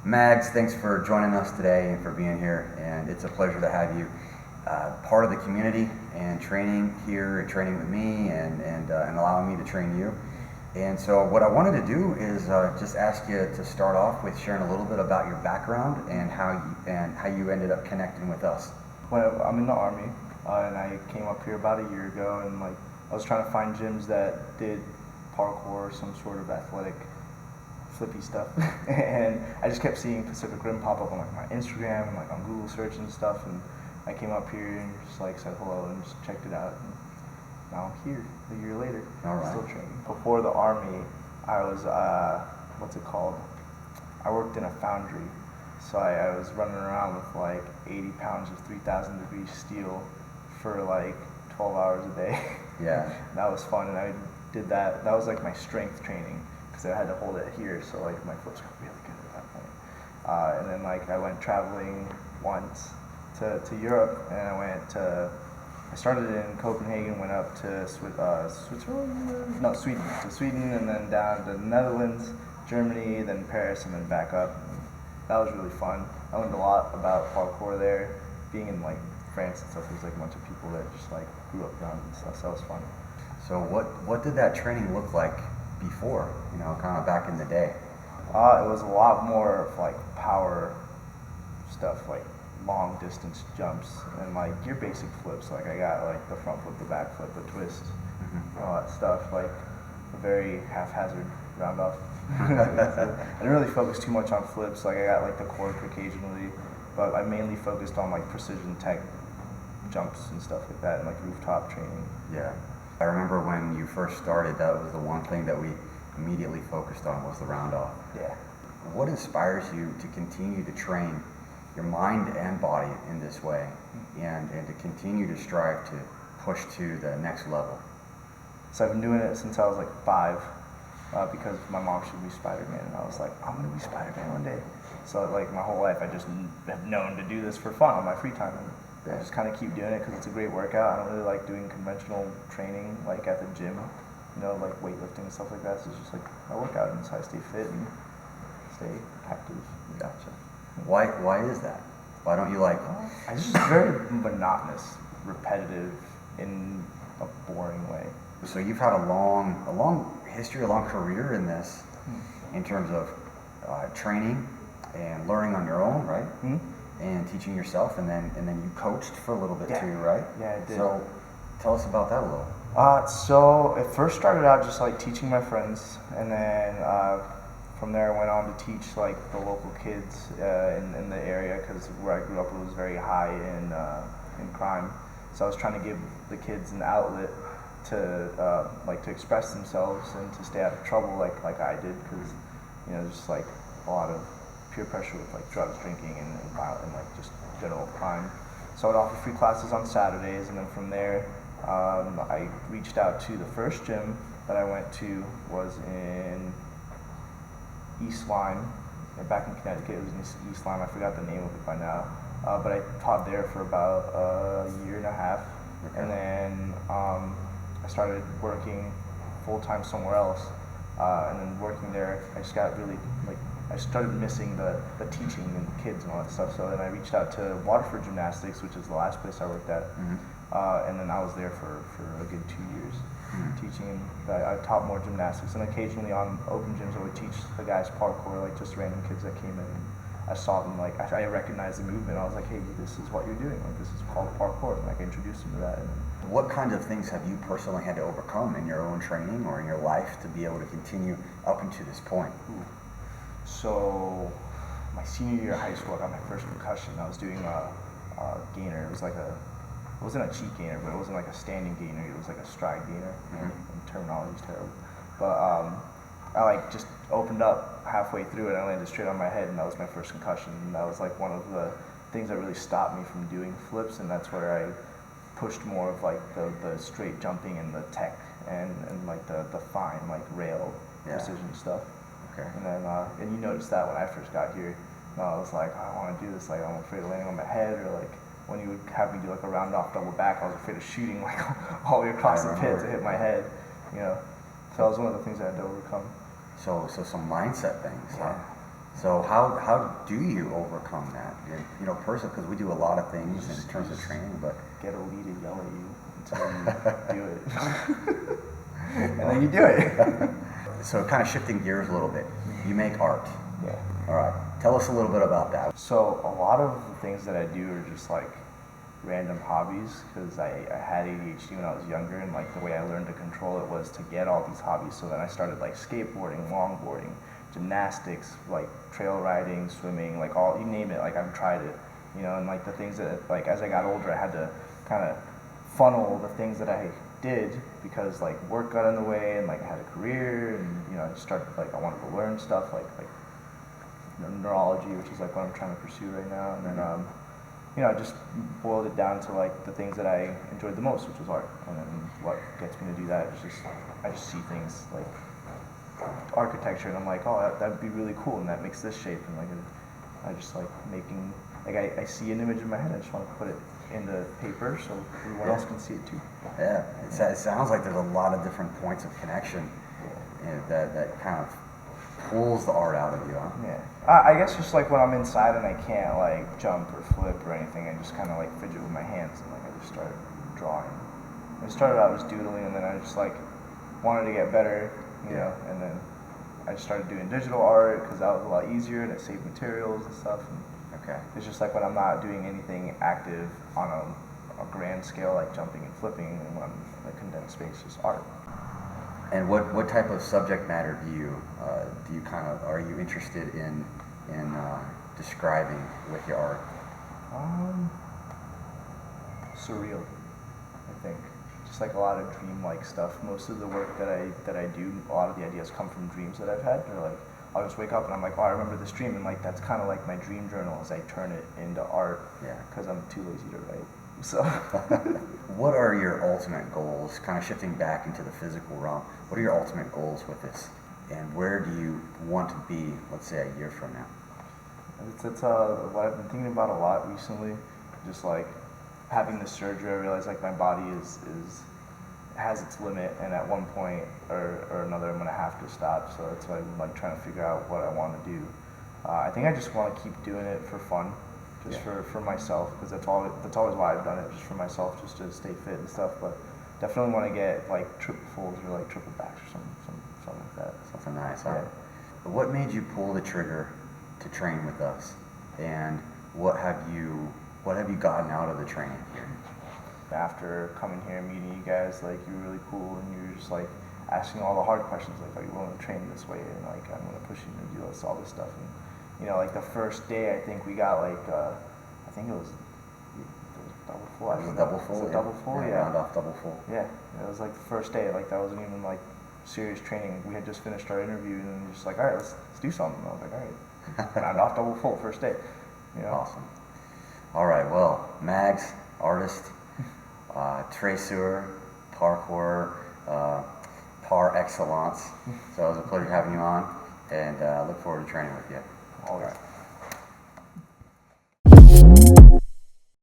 Mags, thanks for joining us today and for being here, and it's a pleasure to have you part of the community and training here and training with me and allowing me to train you. And so what I wanted to do is just ask you to start off with sharing a little bit about your background and how you ended up connecting with us. Well, I'm in the Army, and I came up here about a year ago, and I was trying to find gyms that did parkour, some sort of athletic flippy stuff, and I just kept seeing Pacific Rim pop up on my Instagram and on Google search and stuff, and I came up here and just said hello and just checked it out, and now I'm here a year later. All right. Still training. Before the Army, I was I worked in a foundry, so I was running around with 80 pounds of 3,000 degree steel for 12 hours a day. Yeah. That was fun, and I did that. That was my strength training, because I had to hold it here, so my flips got really good at that point. And then I went traveling once to Europe, and I started in Copenhagen, went up to Switzerland? No, Sweden. To Sweden, and then down to the Netherlands, Germany, then Paris, and then back up. And that was really fun. I learned a lot about parkour there. Being in France and stuff, there's a bunch of people that just grew up around and stuff, so that was fun. So what did that training look like before, kind of back in the day? It was a lot more of power stuff, long distance jumps, and your basic flips. I got the front flip, the back flip, the twist, all that stuff. A very haphazard round off. I didn't really focus too much on flips. I got the cork occasionally, but I mainly focused on precision tech jumps and stuff like that, and rooftop training. Yeah. I remember when you first started, that was the one thing that we immediately focused on was the round off. Yeah. What inspires you to continue to train your mind and body in this way, and to continue to strive to push to the next level? So I've been doing it since I was 5, because my mom should be Spider-Man, and I was I'm gonna be Spider-Man one day. So my whole life I just have known to do this for fun on my free time. And I just kind of keep doing it because it's a great workout. I don't really like doing conventional training at the gym, weightlifting and stuff like that. So it's just I work out, and so I stay fit and stay active. Gotcha. Why is that? Why don't you It's just very monotonous, repetitive, in a boring way. So you've had a long history, a long career in this, in terms of training and learning on your own, right? Mm-hmm. And teaching yourself, and then you coached for a little bit too, right? Yeah, I did. So tell us about that a little. So it first started out just teaching my friends, and then from there I went on to teach the local kids in the area, because where I grew up it was very high in crime. So I was trying to give the kids an outlet to to express themselves and to stay out of trouble like I did, because there's just a lot of peer pressure with drugs, drinking, and violence, and just general crime. So I'd offer free classes on Saturdays, and then from there I reached out to the first gym that I went to was in East Lyme, back in Connecticut. It was in East Lyme. I forgot the name of it by now, but I taught there for about a year and a half. Okay. And then I started working full-time somewhere else, and then working there I just got really I started missing the teaching and the kids and all that stuff. So then I reached out to Waterford Gymnastics, which is the last place I worked at. Mm-hmm. And then I was there for a good 2 years, teaching. I taught more gymnastics, and occasionally on open gyms I would teach the guys parkour, just random kids that came in. I saw them, I recognized the movement. I was hey, this is what you're doing. This is called parkour. And I introduced them to that. And what kind of things have you personally had to overcome in your own training or in your life to be able to continue up until this point? So my senior year of high school, I got my first concussion. I was doing a gainer. It was it wasn't a cheat gainer, but it wasn't a standing gainer. It was a stride gainer. Mm-hmm. The terminology is terrible. But I just opened up halfway through it, and I landed straight on my head, and that was my first concussion. And that was one of the things that really stopped me from doing flips, and that's where I pushed more of the straight jumping and the tech and the fine rail precision stuff. Okay. And then and you noticed that when I first got here, and I was I want to do this. I'm afraid of landing on my head, or when you would have me do a round off double back, I was afraid of shooting all the way across the pit to hit my head. So that was one of the things I had to overcome. So some mindset things. Yeah. Huh? So how do you overcome that? And, you know, personally, because we do a lot of things in terms of training, but get a lead to yell at you until you do it. And then you do it. So kind of shifting gears a little bit, you make art. Yeah. All right, tell us a little bit about that. So a lot of the things that I do are just like random hobbies because I had ADHD when I was younger, and like the way I learned to control it was to get all these hobbies. So then I started like skateboarding, longboarding, gymnastics, like trail riding, swimming, like all, you name it, like I've tried it, you know. And like the things that, like as I got older, I had to kind of funnel the things that I did because like work got in the way, and like I had a career, and you know I just started, like I wanted to learn stuff like neurology, which is like what I'm trying to pursue right now. And then you know, I just boiled it down to like the things that I enjoyed the most, which was art. And then what gets me to do that is just, I just see things like architecture, and I'm like, oh, that'd be really cool, and that makes this shape, and like I just like making, like I see an image in my head, I just want to put it into paper so everyone else can see it too. Yeah, it sounds like there's a lot of different points of connection, you know, that kind of pulls the art out of you, huh? Yeah. I guess just like when I'm inside and I can't like jump or flip or anything, I just kind of like fidget with my hands, and like I just started drawing. I started out as doodling, and then I just like wanted to get better, you know, and then I just started doing digital art because that was a lot easier and it saved materials and stuff. And okay. it's just like when I'm not doing anything active on a grand scale, like jumping and flipping, and when I'm in a condensed space, just art. And what type of subject matter do you are you interested in describing with your art? Surreal, I think. Just like a lot of dream-like stuff. Most of the work that I do, a lot of the ideas come from dreams that I've had. They're like, I'll just wake up and I'm like, oh, I remember this dream, and like that's kind of like my dream journal as I turn it into art. Yeah. Because I'm too lazy to write. So. What are your ultimate goals? Kind of shifting back into the physical realm. What are your ultimate goals with this? And where do you want to be, let's say, a year from now? It's what I've been thinking about a lot recently. Just like having this surgery, I realized like my body has its limit, and at one point or another, I'm gonna have to stop. So that's why I'm like trying to figure out what I want to do. I think I just want to keep doing it for fun, just for myself, because that's always why I've done it, just for myself, just to stay fit and stuff. But definitely want to get like triple fulls or like triple backs or something like that. Something nice, Yeah. huh? But what made you pull the trigger to train with us, and what have you gotten out of the training here? After coming here and meeting you guys, like you were really cool, and you were just like asking all the hard questions, like, are you willing to train this way, and like I'm gonna push you to do all this stuff. And you know, like the first day, I think we got like I think it was double full. It was a double full. Was it double full? Yeah. Round off double full. Yeah, it was like the first day. Like that wasn't even like serious training. We had just finished our interview, and then just like, all right, let's do something. And I was like, all right, round off double full first day. You know? Awesome. All right, well, Mags, artist, traceur, parkour, par excellence. So it was a pleasure having you on, and look forward to training with you. Always.